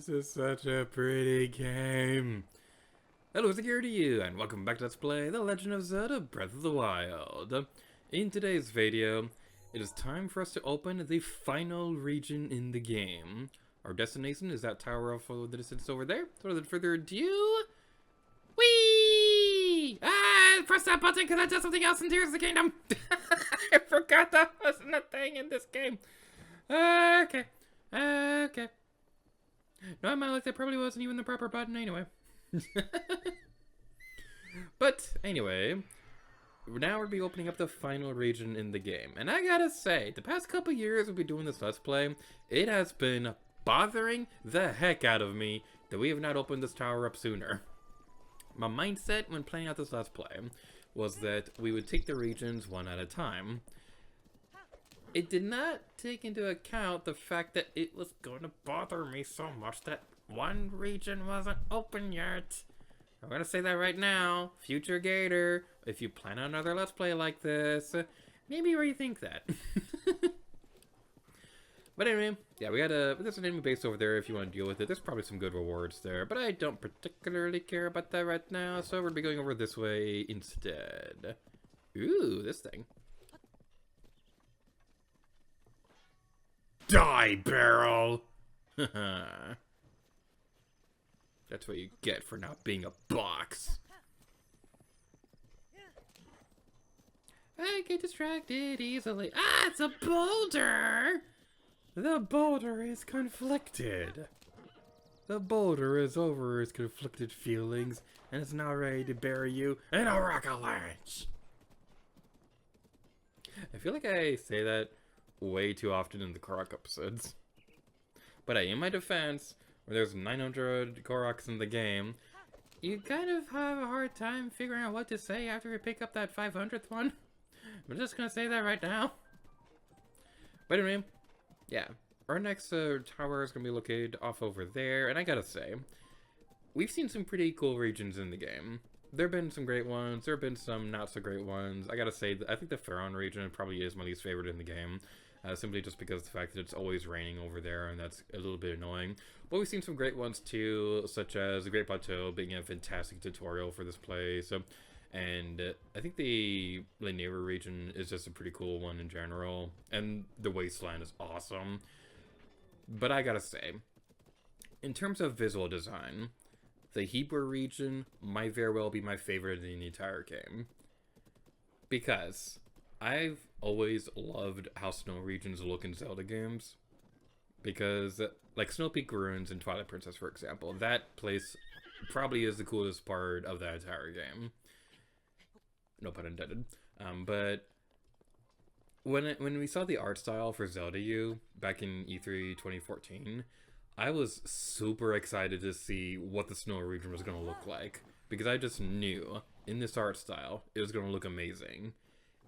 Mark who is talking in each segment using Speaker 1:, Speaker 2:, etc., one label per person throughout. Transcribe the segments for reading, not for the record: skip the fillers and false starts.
Speaker 1: This is such a pretty game. Hello, security you, and welcome back to Let's Play The Legend of Zelda Breath of the Wild. In today's video, it is time for us to open the final region in the game. Our destination is that tower off in the distance over there. So without further ado, whee! Press that button because that does something else in Tears of the Kingdom. I forgot that wasn't a thing in this game. Okay. No, I might like that probably wasn't even the proper button anyway. But anyway, now we'll be opening up the final region in the game. And I gotta say, the past couple years we've been doing this Let's Play, it has been bothering the heck out of me that we have not opened this tower up sooner. My mindset when playing out this Let's Play was that we would take the regions one at a time. It did not take into account the fact that it was going to bother me so much that one region wasn't open yet. I'm going to say that right now. Future Gator, if you plan on another Let's Play like this, maybe rethink that. But anyway, yeah, there's an enemy base over there if you want to deal with it. There's probably some good rewards there, but I don't particularly care about that right now, so we're going to be going over this way instead. Ooh, this thing. Die, barrel! That's what you get for not being a box. I get distracted easily. Ah, it's a boulder! The boulder is conflicted. The boulder is over its conflicted feelings and is now ready to bury you in a rocket launch. I feel like I say that way too often in the Korok episodes. But hey, in my defense, where there's 900 Koroks in the game, you kind of have a hard time figuring out what to say after you pick up that 500th one. I'm just gonna say that right now. But anyway, yeah, our next tower is gonna be located off over there, and I gotta say, we've seen some pretty cool regions in the game. There have been some great ones, there have been some not so great ones. I gotta say, I think the Pharaoh region probably is my least favorite in the game. Simply just because of the fact that it's always raining over there, and that's a little bit annoying. But we've seen some great ones too, such as the Great Plateau being a fantastic tutorial for this place. And I think the Linear region is just a pretty cool one in general. And the Wasteland is awesome. But I gotta say, in terms of visual design, the Hebra region might very well be my favorite in the entire game. Because I've always loved how snow regions look in Zelda games. Because, like Snow Peak Ruins in Twilight Princess, for example, that place probably is the coolest part of that entire game. No pun intended. But when we saw the art style for Zelda U back in E3 2014, I was super excited to see what the snow region was going to look like. Because I just knew, in this art style, it was going to look amazing.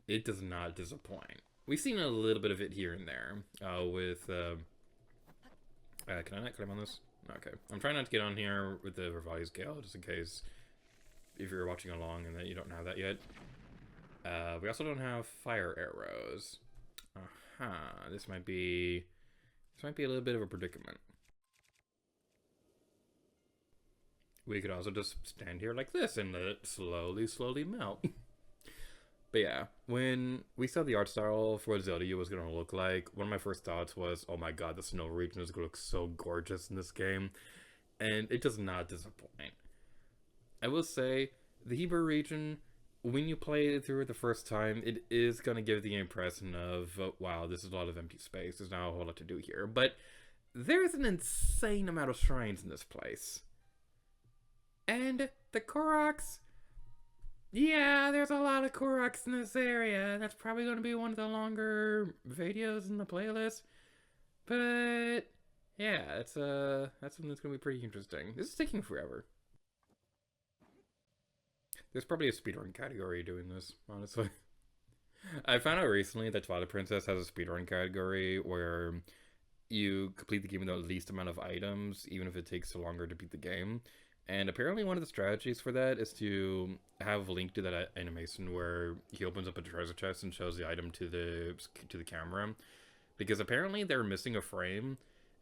Speaker 1: It does not disappoint. We've seen a little bit of it here and there with... can I not climb on this? Okay. I'm trying not to get on here with the revised scale, just in case if you're watching along and that you don't have that yet. We also don't have fire arrows. This might be a little bit of a predicament. We could also just stand here like this and let it slowly melt. But yeah, when we saw the art style for what Zelda U was going to look like, one of my first thoughts was, oh my god, the snow region is going to look so gorgeous in this game. And it does not disappoint. I will say, the Hebra region, when you play it through it the first time, it is going to give the impression of, wow, this is a lot of empty space. There's not a whole lot to do here. But there's an insane amount of shrines in this place. And the Koroks... yeah, there's a lot of Koroks in this area. That's probably going to be one of the longer videos in the playlist. But yeah, that's something that's going to be pretty interesting. This is taking forever. There's probably a speedrun category doing this, honestly. I found out recently that Twilight Princess has a speedrun category where you complete the game with the least amount of items, even if it takes longer to beat the game. And apparently one of the strategies for that is to have Link do that animation where he opens up a treasure chest and shows the item to the camera. Because apparently they're missing a frame,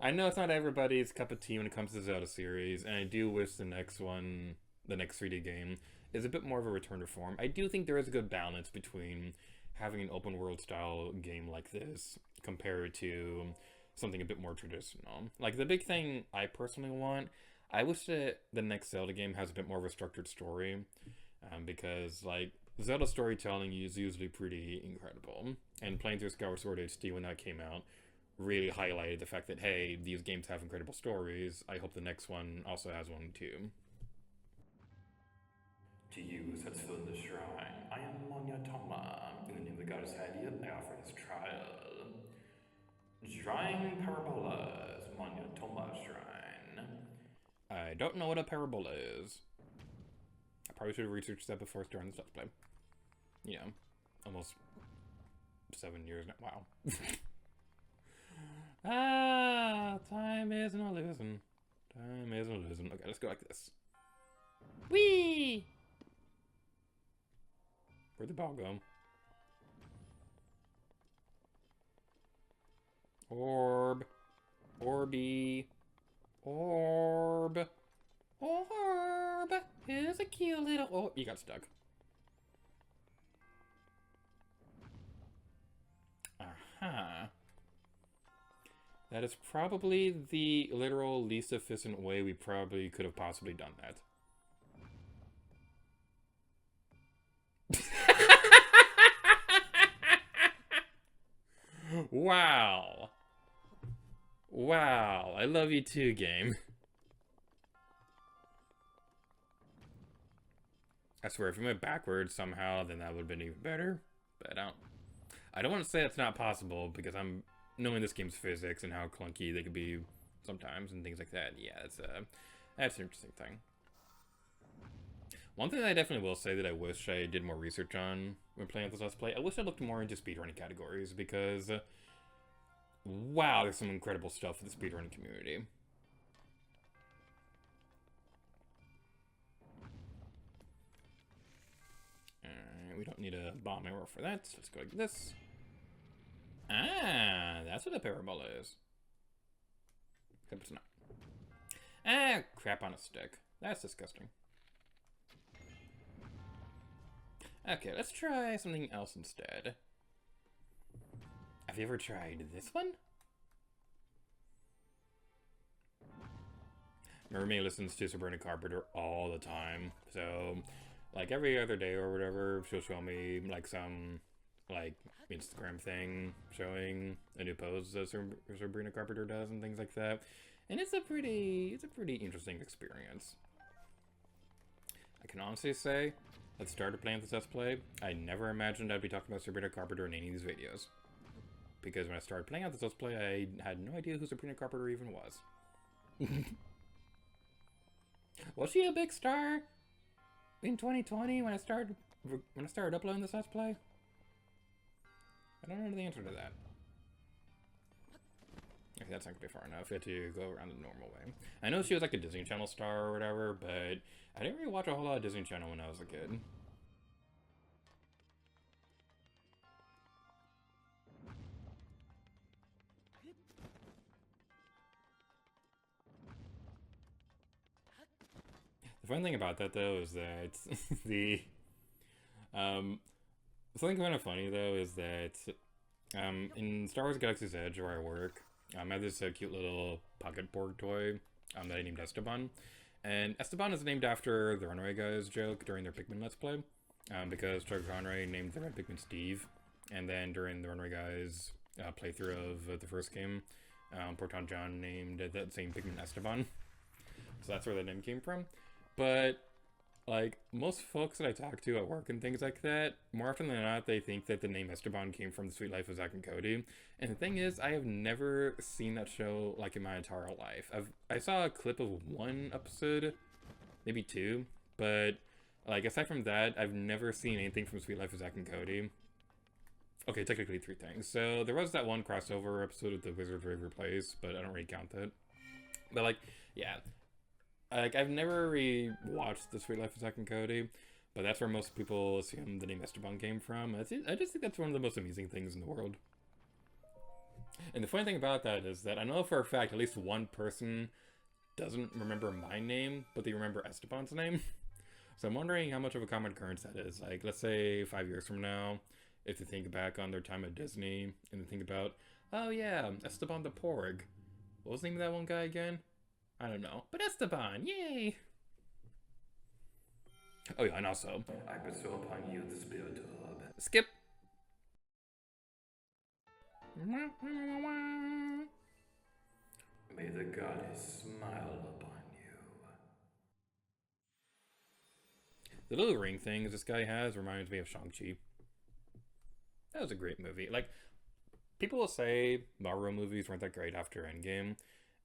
Speaker 1: I know it's not everybody's cup of tea when it comes to the Zelda series, and I do wish the next one, the next 3D game, is a bit more of a return to form. I do think there is a good balance between having an open world style game like this compared to something a bit more traditional. Like, the big thing I personally want, I wish that the next Zelda game has a bit more of a structured story, because, like, Zelda storytelling is usually pretty incredible, and playing through Skyward Sword HD when that came out really highlighted the fact that, hey, these games have incredible stories. I hope the next one also has one too. To use as fill in the shrine, I am Monya Toma. In the name of the goddess Oyaa, I offer this trial. Shrine Parabolas, Monya Toma Shrine. I don't know what a parabola is. I probably should have researched that before starting this Let's Play. You know, almost 7 years now. Wow. Ah, time isn't a losing. Time isn't a losing. Okay, let's go like this. Whee! Where'd the ball go? Orb. Orby. Orb. Orb. Here's a cute little... Oh, you got stuck. Aha. That is probably the literal least efficient way we probably could have possibly done that. Wow. Wow. I love you too, game. I swear, if we went backwards somehow, then that would have been even better. But I don't want to say it's not possible, because I'm knowing this game's physics and how clunky they could be sometimes and things like that. Yeah, that's an interesting thing. One thing that I definitely will say that I wish I did more research on when playing this Let's Play, I wish I looked more into speedrunning categories, because wow, there's some incredible stuff for the speedrunning community. We don't need a bomb arrow for that. Let's go like this. Ah, that's what a parabola is. Except it's not. Ah, crap on a stick. That's disgusting. Okay, let's try something else instead. Have you ever tried this one? Mermaid listens to Sabrina Carpenter all the time, so like every other day or whatever, she'll show me like some like Instagram thing showing a new pose that Sabrina Carpenter does and things like that, and it's a pretty interesting experience. I can honestly say, at the start of playing this Let's Play, I never imagined I'd be talking about Sabrina Carpenter in any of these videos, because when I started playing out this Let's Play, I had no idea who Sabrina Carpenter even was. Was she a big star in 2020 when I started uploading this Let's Play? I don't know the answer to that. Okay, that's not gonna be far enough. We have to go around the normal way. I know she was like a Disney Channel star or whatever, but I didn't really watch a whole lot of Disney Channel when I was a kid. The fun thing about that, though, is that something kind of funny, though, is that in Star Wars Galaxy's Edge, where I work, I have this cute little pocket Borg toy that I named Esteban. And Esteban is named after the Runaway Guys joke during their Pikmin Let's Play, because Chuck Conway named the Red Pikmin Steve. And then during the Runaway Guys playthrough of the first game, Proton John named that same Pikmin Esteban. So that's where the name came from. But, like, most folks that I talk to at work and things like that, more often than not, they think that the name Esteban came from The Sweet Life of Zack and Cody. And the thing is, I have never seen that show, like, in my entire life. I saw a clip of one episode, maybe two, but, like, aside from that, I've never seen anything from Sweet Life of Zack and Cody. Okay, technically 3 things. So, there was that one crossover episode of The Wizard's River Plays, but I don't really count that. But, like, yeah. Like, I've never really watched The Sweet Life of Zack and Cody, but that's where most people assume the name Esteban came from. I just think that's one of the most amusing things in the world. And the funny thing about that is that I know for a fact at least one person doesn't remember my name, but they remember Esteban's name. So I'm wondering how much of a common occurrence that is. Like, let's say 5 years from now, if they think back on their time at Disney and they think about, oh yeah, Esteban the Porg. What was the name of that one guy again? I don't know. But Esteban, yay! Oh yeah, and also, I bestow upon you the spirit orb. Skip! May the goddess smile upon you. The little ring things this guy has reminds me of Shang-Chi. That was a great movie. Like, people will say Marvel movies weren't that great after Endgame,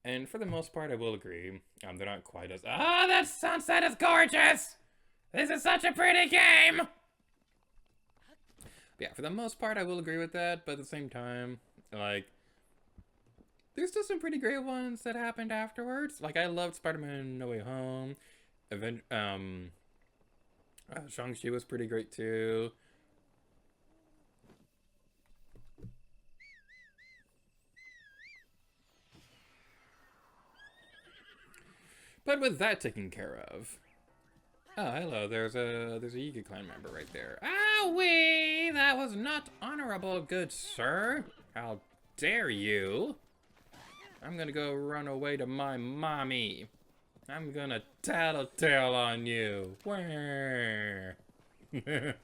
Speaker 1: and for the most part, I will agree. They're not quite as. Ah, that sunset is gorgeous! This is such a pretty game! But yeah, for the most part, I will agree with that, but at the same time, like, there's still some pretty great ones that happened afterwards. Like, I loved Spider-Man No Way Home. Shang-Chi was pretty great too. But with that taken care of. Oh, hello, there's a Wiki clan member right there. Owie! That was not honorable, good sir. How dare you? I'm gonna go run away to my mommy. I'm gonna tattletale on you. Where? Anyway,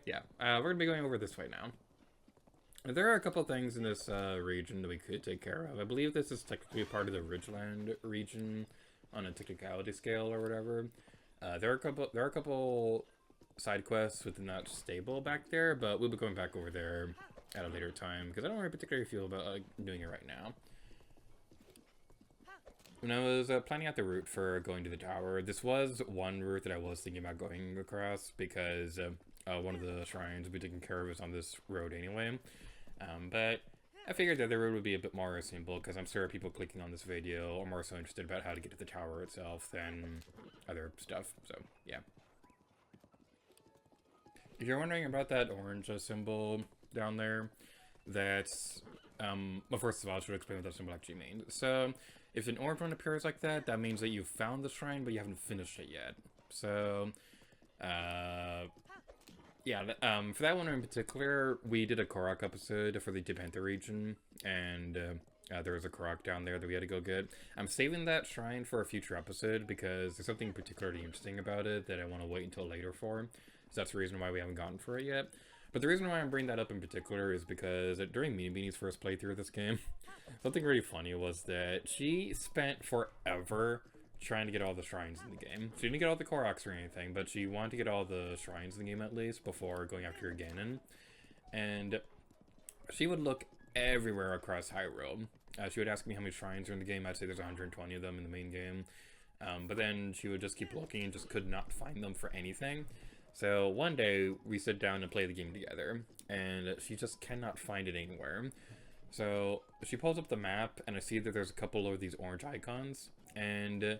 Speaker 1: yeah, we're gonna be going over this way now. There are a couple things in this region that we could take care of. I believe this is technically part of the Ridgeland region on a technicality scale or whatever. There are a couple side quests within that stable back there, but we'll be going back over there at a later time because I don't really particularly feel about doing it right now. When I was planning out the route for going to the tower, this was one route that I was thinking about going across because one of the shrines we taken care of is on this road anyway. But I figured the other road would be a bit more simple because I'm sure people clicking on this video are more so interested about how to get to the tower itself than other stuff. So yeah. If you're wondering about that orange symbol down there, that's well, first of all, I should explain what that symbol actually means. So if an orange one appears like that, that means that you've found the shrine, but you haven't finished it yet. So yeah, for that one in particular, we did a Korok episode for the Depantha region, and there was a Korok down there that we had to go get. I'm saving that shrine for a future episode because there's something particularly interesting about it that I want to wait until later for. So that's the reason why we haven't gotten for it yet. But the reason why I'm bringing that up in particular is because during Meanie Beanie's first playthrough of this game, something really funny was that she spent forever trying to get all the shrines in the game. She didn't get all the Koroks or anything, but she wanted to get all the shrines in the game at least before going after Ganon. And she would look everywhere across Hyrule. She would ask me how many shrines are in the game. I'd say there's 120 of them in the main game. But then she would just keep looking and just could not find them for anything. So one day we sit down and play the game together, and she just cannot find it anywhere. So she pulls up the map, and I see that there's a couple of these orange icons, and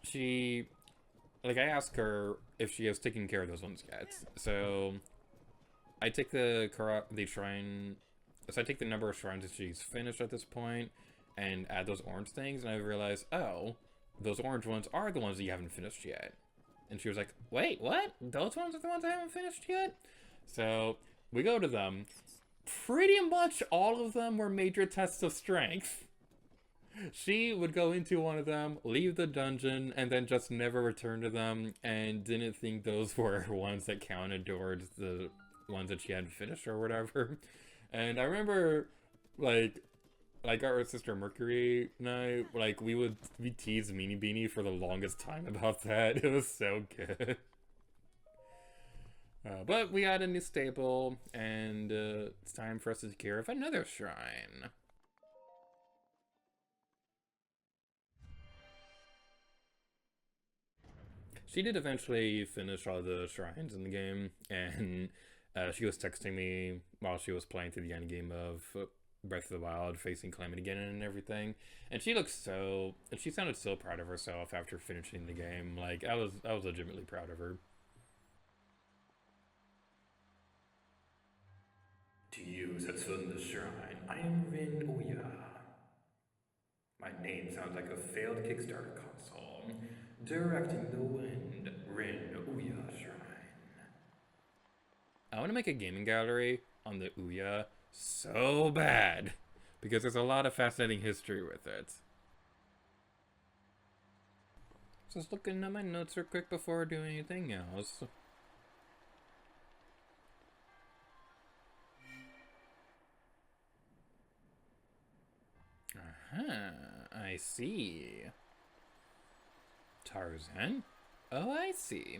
Speaker 1: she, like, I ask her if she has taken care of those ones yet. So I take the shrine, so I take the number of shrines that she's finished at this point, and add those orange things, and I realize, oh, those orange ones are the ones that you haven't finished yet. And she was like, wait, what? Those ones are the ones I haven't finished yet? So we go to them. Pretty much all of them were major tests of strength. She would go into one of them, leave the dungeon, and then just never return to them, and didn't think those were ones that counted towards the ones that she hadn't finished or whatever. And I remember, like our sister Mercury and I, like, we teased Meanie Beanie for the longest time about that. It was so good. But we got a new stable, and it's time for us to take care of another shrine. She did eventually finish all the shrines in the game, and she was texting me while she was playing through the end game of Breath of the Wild, facing Calamity Ganon and everything, and she sounded so proud of herself after finishing the game. Like, I was legitimately proud of her. To you that's filling the shrine, I am Oyaa. My name sounds like a failed Kickstarter console. Directing the wind, Oyaa Shrine. I want to make a gaming gallery on the Oyaa so bad because there's a lot of fascinating history with it. Just looking at my notes real quick before doing anything else. I see. Tarzan? Oh, I see.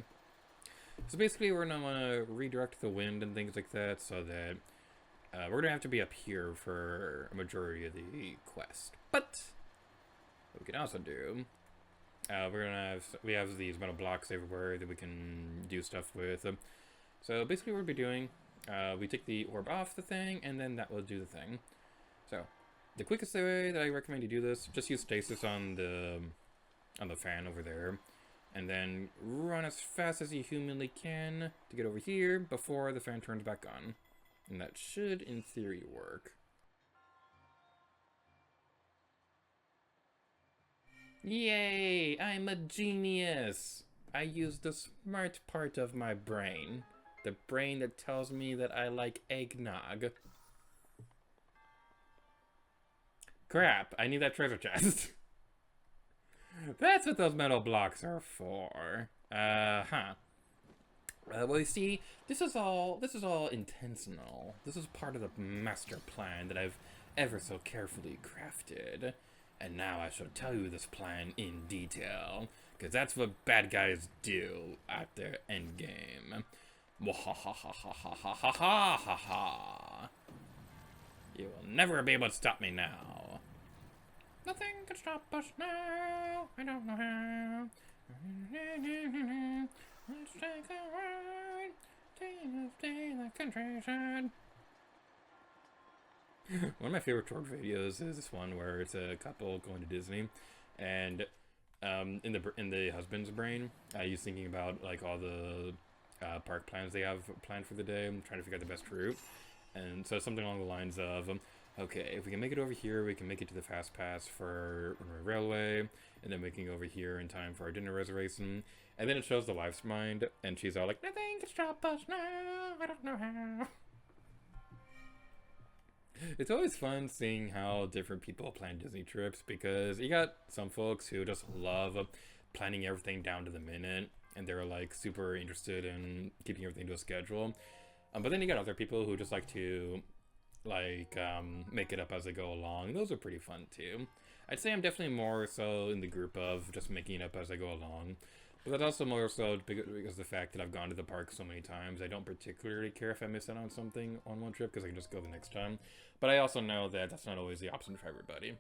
Speaker 1: So basically we're gonna want to redirect the wind and things like that so that we're gonna have to be up here for a majority of the quest. But what we can also do, we have these metal blocks everywhere that we can do stuff with. So basically what we'll be doing, we take the orb off the thing and then that will do the thing. So the quickest way that I recommend you do this, just use stasis on the fan over there, and then run as fast as you humanly can to get over here before the fan turns back on. And that should, in theory, work. Yay! I'm a genius! I use the smart part of my brain. The brain that tells me that I like eggnog. Crap, I need that treasure chest. That's what those metal blocks are for. Well, you see, this is all intentional. This is part of the master plan that I've ever so carefully crafted. And now I shall tell you this plan in detail, because that's what bad guys do at their endgame. Wahahahahahahahaha. You will never be able to stop me now. Nothing can stop us now. I don't know how. Let's take a ride. Stay the countryside. One of my favorite short videos is this one where it's a couple going to Disney, and in the husband's brain, he's thinking about like all the park plans they have planned for the day, and trying to figure out the best route. And so something along the lines of, okay, if we can make it over here, we can make it to the fast pass for railway, and then making over here in time for our dinner reservation. And then it shows the wife's mind, and she's all like, nothing can stop us now, I don't know how. It's always fun seeing how different people plan Disney trips, because you got some folks who just love planning everything down to the minute, and they're like super interested in keeping everything to a schedule. But then you got other people who just like to make it up as they go along. Those are pretty fun too. I'd say I'm definitely more so in the group of just making it up as I go along. But that's also more so because of the fact that I've gone to the park so many times. I don't particularly care if I miss out on something on one trip, because I can just go the next time. But I also know that that's not always the option for everybody.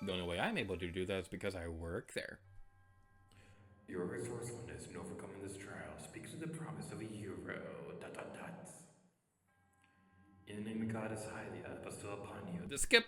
Speaker 1: The only way I'm able to do that is because I work there. Your resourcefulness in overcoming this trial speaks to the promise of a hero. ... In the name of God is highly bestowed upon you. The skip!